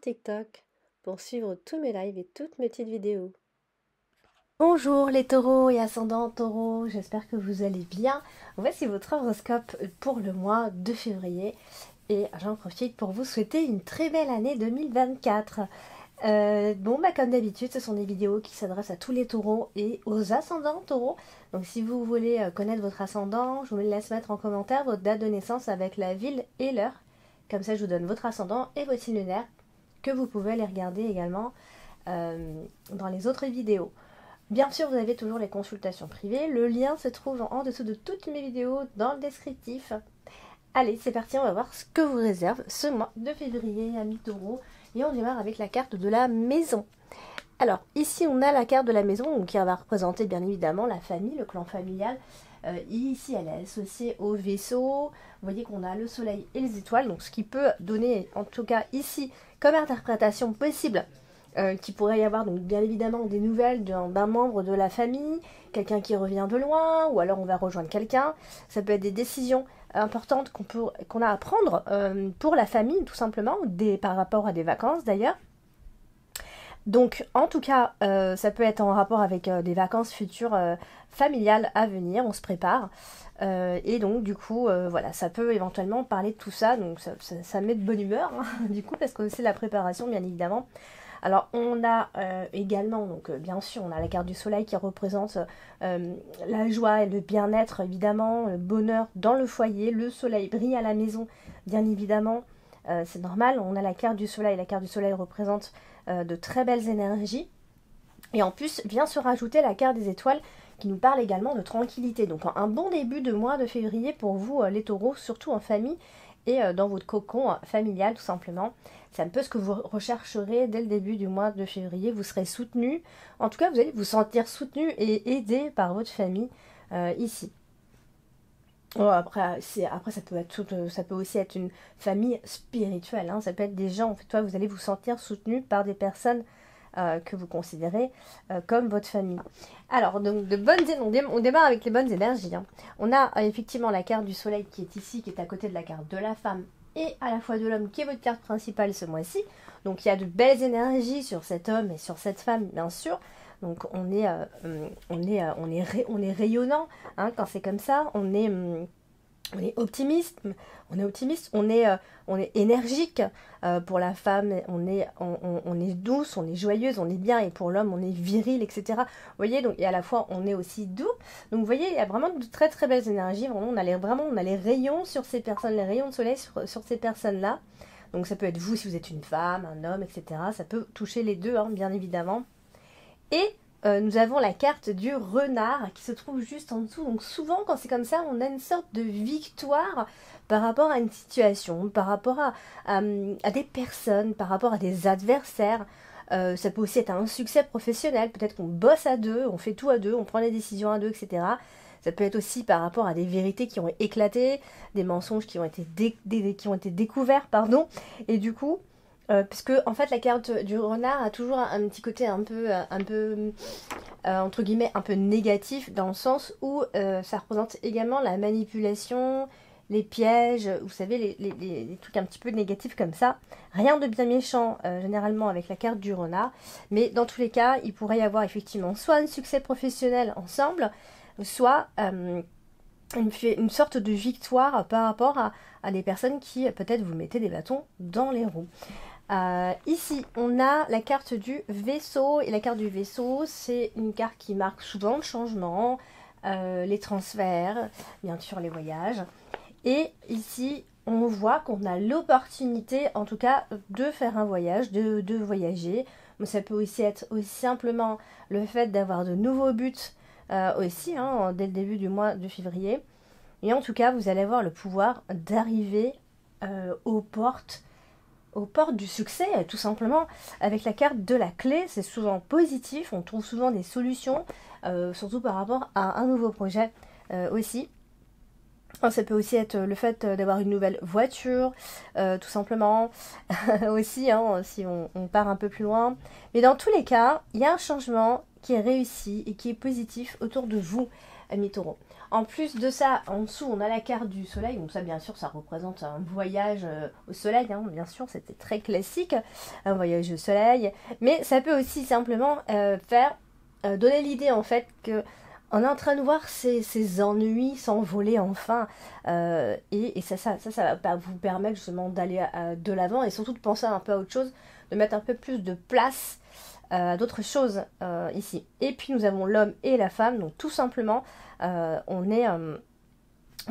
TikTok pour suivre tous mes lives et toutes mes petites vidéos. Bonjour les taureaux et ascendants taureaux, j'espère que vous allez bien. Voici votre horoscope pour le mois de février et j'en profite pour vous souhaiter une très belle année 2024. Comme d'habitude, ce sont des vidéos qui s'adressent à tous les taureaux et aux ascendants taureaux. Donc si vous voulez connaître votre ascendant, je vous laisse mettre en commentaire votre date de naissance avec la ville et l'heure. Comme ça, je vous donne votre ascendant et votre signe lunaire, que vous pouvez aller regarder également dans les autres vidéos. Bien sûr, vous avez toujours les consultations privées. Le lien se trouve en dessous de toutes mes vidéos dans le descriptif. Allez, c'est parti, on va voir ce que vous réserve ce mois de février, amis taureaux. Et on démarre avec la carte de la maison. Alors, ici, on a la carte de la maison, qui va représenter bien évidemment la famille, le clan familial. Ici, elle est associée au vaisseau. Vous voyez qu'on a le soleil et les étoiles, donc ce qui peut donner, en tout cas ici, comme interprétation possible, qu'il pourrait y avoir donc bien évidemment des nouvelles d'un membre de la famille, quelqu'un qui revient de loin, ou alors on va rejoindre quelqu'un. Ça peut être des décisions importantes qu'on a à prendre pour la famille, tout simplement, par rapport à des vacances d'ailleurs. Donc en tout cas, ça peut être en rapport avec des vacances futures familiales à venir, on se prépare. Et donc du coup, voilà, ça peut éventuellement parler de tout ça, donc ça met de bonne humeur, hein, du coup, parce que c'est la préparation bien évidemment. Alors on a également, donc bien sûr, on a la carte du soleil qui représente la joie et le bien-être, évidemment, le bonheur dans le foyer, le soleil brille à la maison, bien évidemment, c'est normal. On a la carte du soleil représente de très belles énergies. Et en plus, vient se rajouter la carte des étoiles qui nous parle également de tranquillité. Donc un bon début de mois de février pour vous les taureaux, surtout en famille et dans votre cocon familial tout simplement. C'est un peu ce que vous rechercherez dès le début du mois de février. Vous serez soutenu, en tout cas vous allez vous sentir soutenu et aidé par votre famille ici. Oh, après ça peut aussi être une famille spirituelle, hein. Ça peut être des gens, en fait, toi, vous allez vous sentir soutenu par des personnes que vous considérez comme votre famille. Alors, donc, on démarre avec les bonnes énergies, hein. On a effectivement la carte du soleil qui est ici, qui est à côté de la carte de la femme et à la fois de l'homme, qui est votre carte principale ce mois-ci. Donc, il y a de belles énergies sur cet homme et sur cette femme, bien sûr. Donc on est rayonnant, hein, quand c'est comme ça. On est optimiste, on est énergique. Pour la femme, on est douce, on est joyeuse, on est bien, et pour l'homme, on est viril, etc. Vous voyez, donc, et à la fois, on est aussi doux. Donc vous voyez, il y a vraiment de très très belles énergies. Vraiment, on a les rayons sur ces personnes, les rayons de soleil sur ces personnes-là. Donc ça peut être vous si vous êtes une femme, un homme, etc. Ça peut toucher les deux, hein, bien évidemment. Et nous avons la carte du renard qui se trouve juste en dessous. Donc souvent quand c'est comme ça, on a une sorte de victoire par rapport à une situation, par rapport à des personnes, par rapport à des adversaires. Ça peut aussi être un succès professionnel. Peut-être qu'on bosse à deux, on fait tout à deux, on prend les décisions à deux, etc. Ça peut être aussi par rapport à des vérités qui ont éclaté, des mensonges qui ont été découverts, pardon. Et du coup, puisque en fait la carte du renard a toujours un petit côté un peu entre guillemets un peu négatif, dans le sens où ça représente également la manipulation, les pièges, vous savez, les trucs un petit peu négatifs comme ça. Rien de bien méchant généralement avec la carte du renard, mais dans tous les cas il pourrait y avoir effectivement soit un succès professionnel ensemble, soit une sorte de victoire par rapport à des personnes qui peut-être vous mettez des bâtons dans les roues. Ici, on a la carte du vaisseau, et la carte du vaisseau, c'est une carte qui marque souvent le changement, les transferts, bien sûr les voyages. Et ici, on voit qu'on a l'opportunité, en tout cas, de faire un voyage, de voyager. Mais ça peut aussi être aussi simplement le fait d'avoir de nouveaux buts aussi, hein, dès le début du mois de février. Et en tout cas, vous allez avoir le pouvoir d'arriver aux portes du succès, tout simplement. Avec la carte de la clé, c'est souvent positif, on trouve souvent des solutions, surtout par rapport à un nouveau projet aussi. Ça peut aussi être le fait d'avoir une nouvelle voiture, tout simplement, aussi, hein, si on part un peu plus loin. Mais dans tous les cas, il y a un changement qui est réussi et qui est positif autour de vous. amis taureaux. En plus de ça, en dessous, on a la carte du soleil. Donc ça, bien sûr, ça représente un voyage au soleil. Hein. Bien sûr, c'était très classique, un voyage au soleil. Mais ça peut aussi simplement donner l'idée, en fait, que on est en train de voir ces ennuis s'envoler enfin. Et ça va vous permettre justement d'aller de l'avant et surtout de penser un peu à autre chose, de mettre un peu plus de place à d'autres choses ici. Et puis nous avons l'homme et la femme, donc tout simplement, on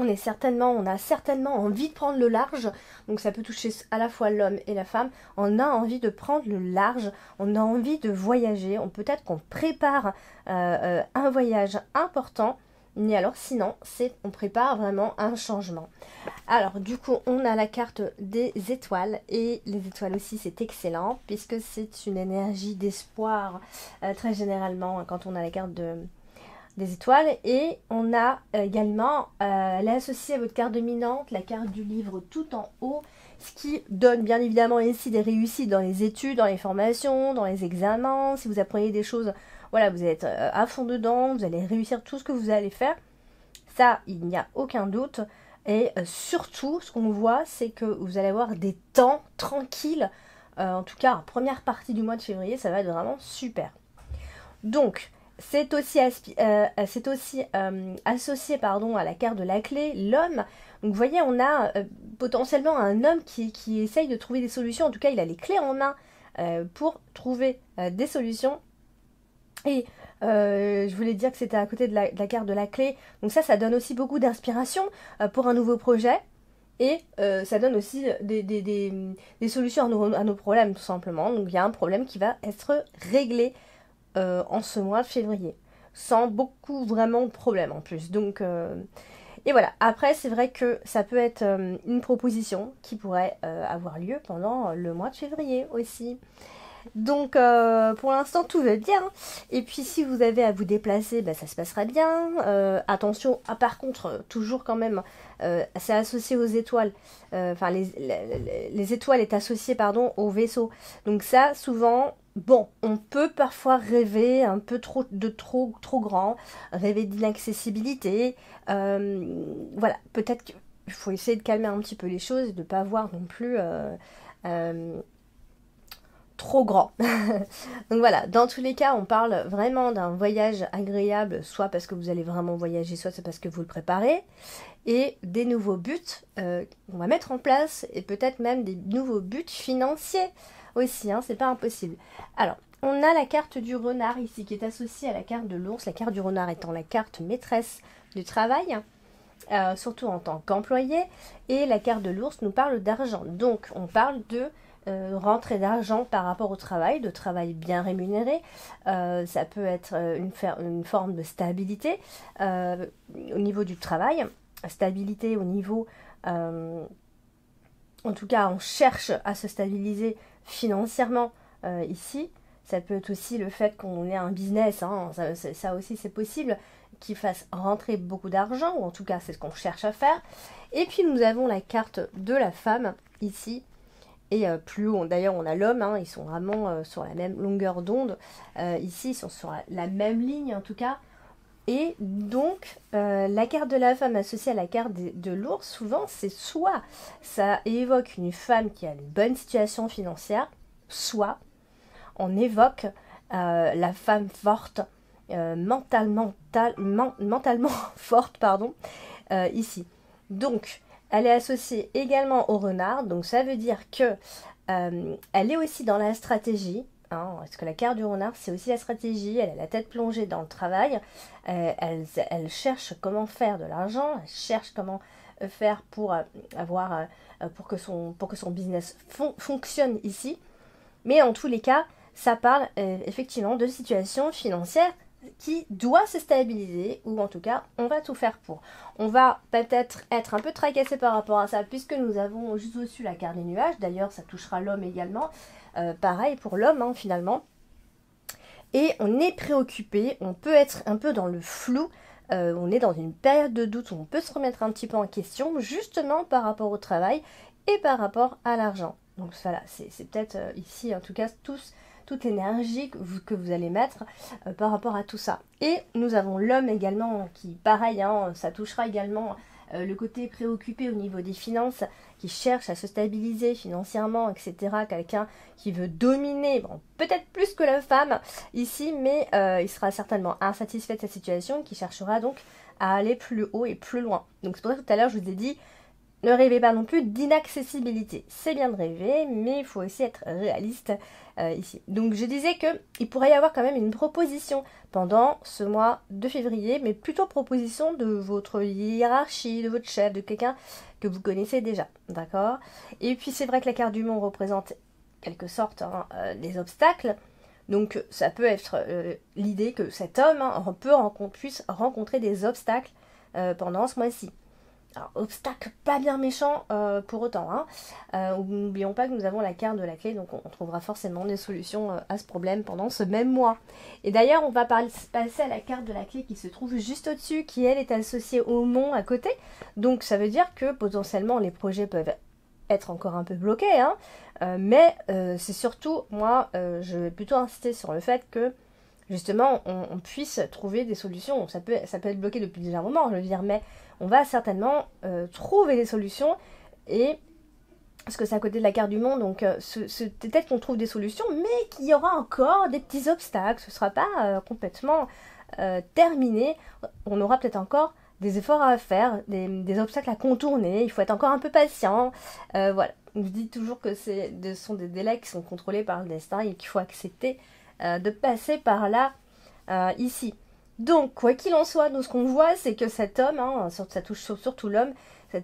a certainement envie de prendre le large, donc ça peut toucher à la fois l'homme et la femme. On a envie de prendre le large, on a envie de voyager, peut-être qu'on prépare un voyage important, mais alors sinon, on prépare vraiment un changement. Alors du coup, on a la carte des étoiles, et les étoiles aussi c'est excellent, puisque c'est une énergie d'espoir, très généralement, quand on a la carte des étoiles. Et on a également, elle est associée à votre carte dominante, la carte du livre tout en haut, ce qui donne bien évidemment ici des réussites dans les études, dans les formations, dans les examens. Si vous apprenez des choses, voilà, vous êtes à fond dedans, vous allez réussir tout ce que vous allez faire. Ça, il n'y a aucun doute. Et surtout, ce qu'on voit, c'est que vous allez avoir des temps tranquilles. En tout cas, en première partie du mois de février, ça va être vraiment super. Donc, c'est aussi associé à la carte de la clé, l'homme. Donc vous voyez, on a potentiellement un homme qui essaye de trouver des solutions. En tout cas, il a les clés en main pour trouver des solutions. Et je voulais dire que c'était à côté de la carte de la clé. Donc ça donne aussi beaucoup d'inspiration pour un nouveau projet. Et ça donne aussi des solutions à nos problèmes, tout simplement. Donc il y a un problème qui va être réglé en ce mois de février, sans beaucoup vraiment de problèmes en plus. Donc, et voilà. Après, c'est vrai que ça peut être une proposition qui pourrait avoir lieu pendant le mois de février aussi. Donc, pour l'instant, tout va bien. Et puis, si vous avez à vous déplacer, ça se passera bien. Attention, par contre, toujours quand même, c'est associé aux étoiles. Les étoiles est associé, au vaisseau. Donc ça, souvent, bon, on peut parfois rêver un peu trop grand, rêver d'inaccessibilité. Voilà, peut-être qu'il faut essayer de calmer un petit peu les choses et de ne pas voir non plus trop grand. Donc voilà, dans tous les cas, on parle vraiment d'un voyage agréable, soit parce que vous allez vraiment voyager, soit c'est parce que vous le préparez, et des nouveaux buts qu'on va mettre en place, et peut-être même des nouveaux buts financiers aussi, hein, c'est pas impossible. Alors, on a la carte du renard ici, qui est associée à la carte de l'ours, la carte du renard étant la carte maîtresse du travail, surtout en tant qu'employé, et la carte de l'ours nous parle d'argent. Donc, on parle de rentrée d'argent par rapport au travail, de travail bien rémunéré. Ça peut être une forme de stabilité au niveau du travail, stabilité au niveau, en tout cas on cherche à se stabiliser financièrement ici. Ça peut être aussi le fait qu'on ait un business, hein, ça aussi c'est possible, qui fasse rentrer beaucoup d'argent, ou en tout cas c'est ce qu'on cherche à faire. Et puis nous avons la carte de la femme ici. Et plus haut, d'ailleurs on a l'homme, hein, ils sont vraiment sur la même longueur d'onde. Ici ils sont sur la même ligne en tout cas. Et donc la carte de la femme associée à la carte de l'ours, souvent c'est soit ça évoque une femme qui a une bonne situation financière, soit on évoque la femme forte, mentalement forte, ici. Donc elle est associée également au renard, donc ça veut dire que elle est aussi dans la stratégie, hein, parce que la carte du renard c'est aussi la stratégie, elle a la tête plongée dans le travail, elle cherche comment faire de l'argent, elle cherche comment faire pour pour que son business fonctionne ici, mais en tous les cas ça parle effectivement de situation financière qui doit se stabiliser, ou en tout cas on va tout faire pour. On va peut-être être un peu tracassé par rapport à ça, puisque nous avons juste au-dessus la carte des nuages. D'ailleurs ça touchera l'homme également, pareil pour l'homme, hein, finalement. Et on est préoccupé, on peut être un peu dans le flou, on est dans une période de doute où on peut se remettre un petit peu en question, justement par rapport au travail et par rapport à l'argent. Donc voilà, c'est peut-être ici en tout cas tous toute l'énergie que vous allez mettre par rapport à tout ça. Et nous avons l'homme également qui, pareil, hein, ça touchera également le côté préoccupé au niveau des finances, qui cherche à se stabiliser financièrement, etc. Quelqu'un qui veut dominer, bon, peut-être plus que la femme ici, mais il sera certainement insatisfait de sa situation, qui cherchera donc à aller plus haut et plus loin. Donc c'est pour ça que tout à l'heure je vous ai dit, ne rêvez pas non plus d'inaccessibilité. C'est bien de rêver, mais il faut aussi être réaliste ici. Donc je disais qu'il pourrait y avoir quand même une proposition pendant ce mois de février, mais plutôt proposition de votre hiérarchie, de votre chef, de quelqu'un que vous connaissez déjà, d'accord? Et puis c'est vrai que la carte du monde représente quelque sorte des obstacles. Donc ça peut être l'idée que cet homme puisse rencontrer des obstacles pendant ce mois-ci. Alors, obstacle pas bien méchant pour autant. N'oublions pas que nous avons la carte de la clé, donc on trouvera forcément des solutions à ce problème pendant ce même mois. Et d'ailleurs, on va passer à la carte de la clé qui se trouve juste au-dessus, qui elle est associée au mont à côté. Donc ça veut dire que potentiellement les projets peuvent être encore un peu bloqués, mais c'est surtout, moi, je vais plutôt insister sur le fait que justement, on puisse trouver des solutions. Ça peut être bloqué depuis déjà un moment, je veux dire, mais on va certainement trouver des solutions. Et parce que c'est à côté de la carte du monde, donc peut-être qu'on trouve des solutions, mais qu'il y aura encore des petits obstacles. Ce ne sera pas complètement terminé. On aura peut-être encore des efforts à faire, des obstacles à contourner. Il faut être encore un peu patient. Voilà. On dit toujours que ce sont des délais qui sont contrôlés par le destin et qu'il faut accepter de passer par là ici. Donc, quoi qu'il en soit, nous ce qu'on voit, c'est que cet homme, ça touche surtout l'homme,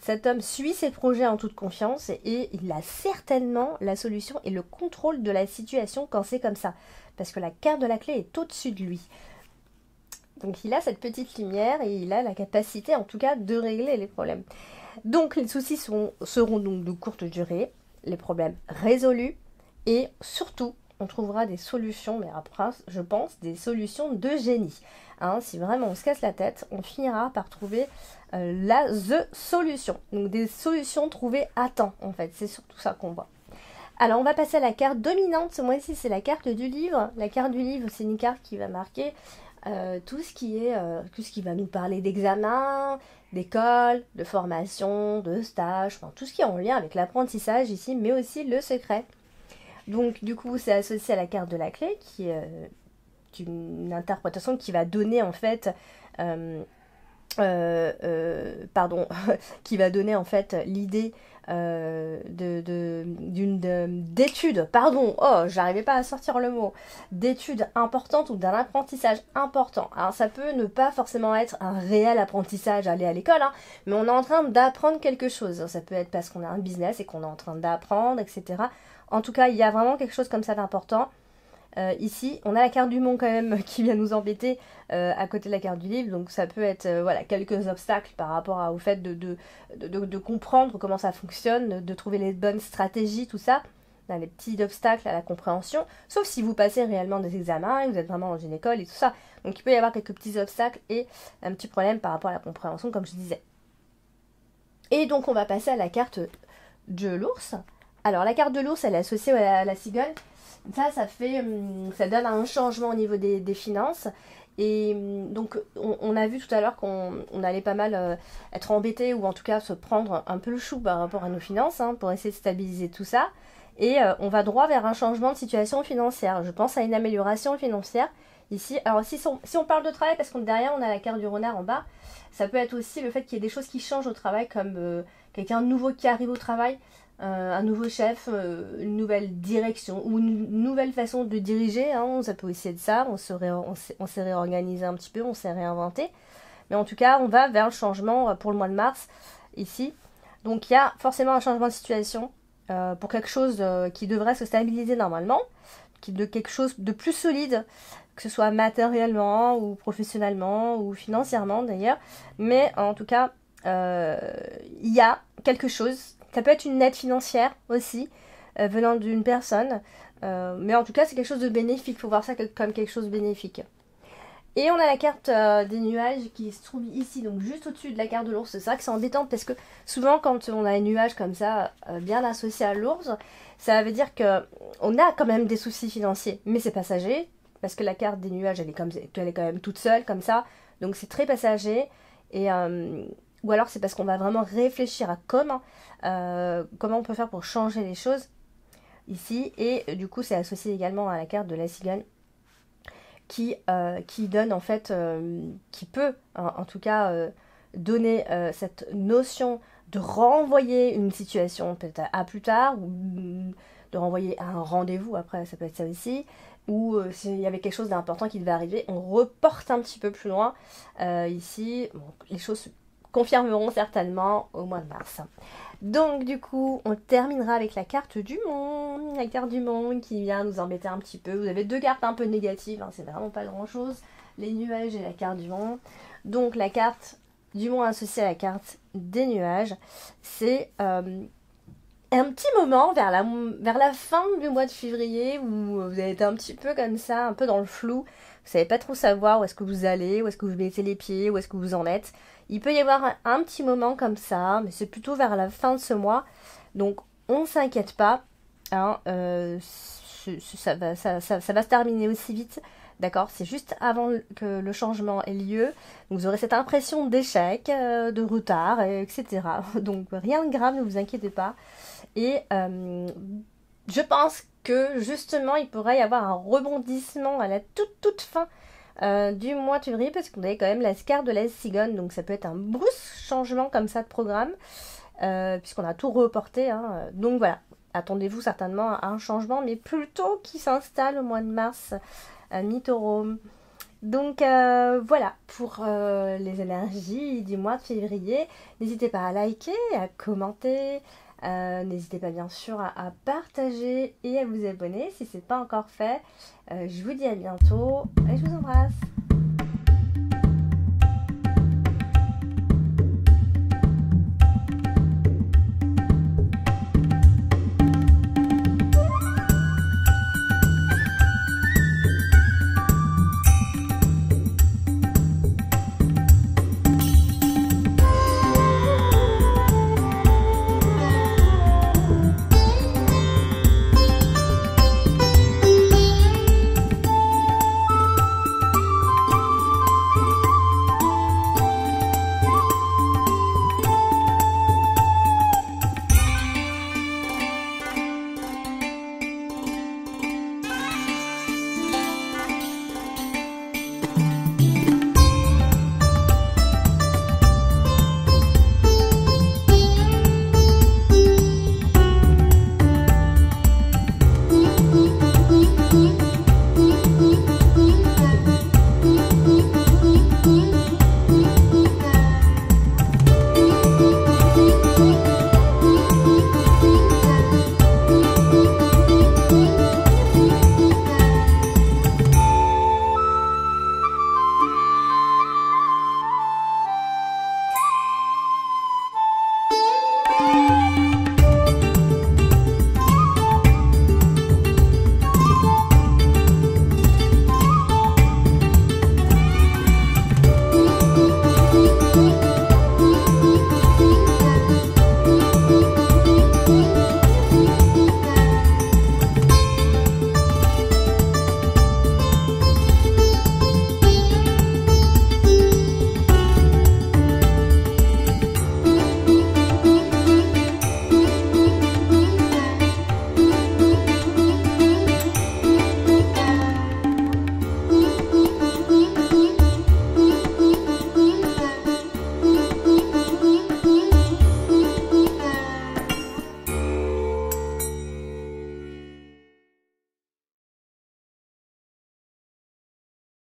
cet homme suit ses projets en toute confiance et il a certainement la solution et le contrôle de la situation quand c'est comme ça. Parce que la carte de la clé est au-dessus de lui. Donc il a cette petite lumière et il a la capacité en tout cas de régler les problèmes. Donc les soucis seront donc de courte durée, les problèmes résolus et surtout on trouvera des solutions, mais après je pense des solutions de génie. Si vraiment on se casse la tête, on finira par trouver the solution. Donc des solutions trouvées à temps en fait, c'est surtout ça qu'on voit. Alors on va passer à la carte dominante, ce mois-ci c'est la carte du livre. La carte du livre c'est une carte qui va marquer tout ce qui va nous parler d'examen, d'école, de formation, de stage, enfin tout ce qui est en lien avec l'apprentissage ici, mais aussi le secret. Donc du coup c'est associé à la carte de la clé qui est une interprétation qui va donner en fait qui va donner en fait l'idée d'études, j'arrivais pas à sortir le mot, d'études importantes ou d'un apprentissage important. Alors ça peut ne pas forcément être un réel apprentissage, aller à l'école, mais on est en train d'apprendre quelque chose. Ça peut être parce qu'on a un business et qu'on est en train d'apprendre, etc. En tout cas, il y a vraiment quelque chose comme ça d'important. Ici, on a la carte du monde quand même qui vient nous embêter à côté de la carte du livre, donc ça peut être quelques obstacles par rapport au fait de comprendre comment ça fonctionne, de trouver les bonnes stratégies, tout ça. On a les petits obstacles à la compréhension, sauf si vous passez réellement des examens et vous êtes vraiment dans une école et tout ça. Donc il peut y avoir quelques petits obstacles et un petit problème par rapport à la compréhension, comme je disais. Et donc on va passer à la carte de l'ours. Alors la carte de l'ours, elle est associée à la cigogne. Ça donne un changement au niveau des finances. Et donc on a vu tout à l'heure qu'on allait pas mal être embêté ou en tout cas se prendre un peu le chou par rapport à nos finances pour essayer de stabiliser tout ça. Et on va droit vers un changement de situation financière. Je pense à une amélioration financière ici. Alors si on parle de travail, parce que derrière on a la carte du renard en bas, ça peut être aussi le fait qu'il y ait des choses qui changent au travail, comme quelqu'un de nouveau qui arrive au travail, un nouveau chef, une nouvelle direction ou une nouvelle façon de diriger, ça peut aussi être ça, on s'est réorganisé un petit peu, on s'est réinventé, mais en tout cas on va vers le changement pour le mois de mars ici. Donc il y a forcément un changement de situation pour quelque chose qui devrait se stabiliser normalement, quelque chose de plus solide, que ce soit matériellement ou professionnellement ou financièrement d'ailleurs, mais en tout cas il y a quelque chose. Ça peut être une aide financière aussi, venant d'une personne. Mais en tout cas, c'est quelque chose de bénéfique. Il faut voir ça comme quelque chose de bénéfique. Et on a la carte des nuages qui se trouve ici, donc juste au-dessus de la carte de l'ours. C'est ça que c'est embêtant parce que souvent, quand on a un nuage comme ça, bien associé à l'ours, ça veut dire que on a quand même des soucis financiers, mais c'est passager, parce que la carte des nuages, elle est quand même toute seule, comme ça, donc c'est très passager, et ou alors c'est parce qu'on va vraiment réfléchir à comment on peut faire pour changer les choses ici, et du coup c'est associé également à la carte de la cigogne, qui donne en fait, qui peut en tout cas donner cette notion de renvoyer une situation peut-être à plus tard, ou de renvoyer à un rendez-vous, après ça peut être ça aussi, ou s'il y avait quelque chose d'important qui devait arriver, on reporte un petit peu plus loin. Ici, bon, les choses se confirmeront certainement au mois de mars. Donc du coup, on terminera avec la carte du monde, qui vient nous embêter un petit peu. Vous avez deux cartes un peu négatives, hein, c'est vraiment pas grand chose, les nuages et la carte du monde. Donc la carte du monde associée à la carte des nuages, c'est un petit moment vers la fin du mois de février où vous avez été un petit peu comme ça, un peu dans le flou. Vous savez pas trop savoir où est-ce que vous allez, où est-ce que vous mettez les pieds, où est-ce que vous en êtes. Il peut y avoir un petit moment comme ça, mais c'est plutôt vers la fin de ce mois. Donc on ne s'inquiète pas, hein, ça va se terminer aussi vite. D'accord, c'est juste avant que le changement ait lieu. Donc vous aurez cette impression d'échec, de retard, etc. Donc rien de grave, ne vous inquiétez pas. Et je pense que justement il pourrait y avoir un rebondissement à la toute fin du mois de février, parce qu'on avait quand même la carte de la cigogne, donc ça peut être un brusque changement comme ça de programme, puisqu'on a tout reporté, hein. Donc voilà, attendez-vous certainement à un changement, mais plutôt qui s'installe au mois de mars, mi-taureau. Donc voilà pour les énergies du mois de février. N'hésitez pas à liker, à commenter, n'hésitez pas bien sûr à partager et à vous abonner si ce n'est pas encore fait. Je vous dis à bientôt et je vous embrasse.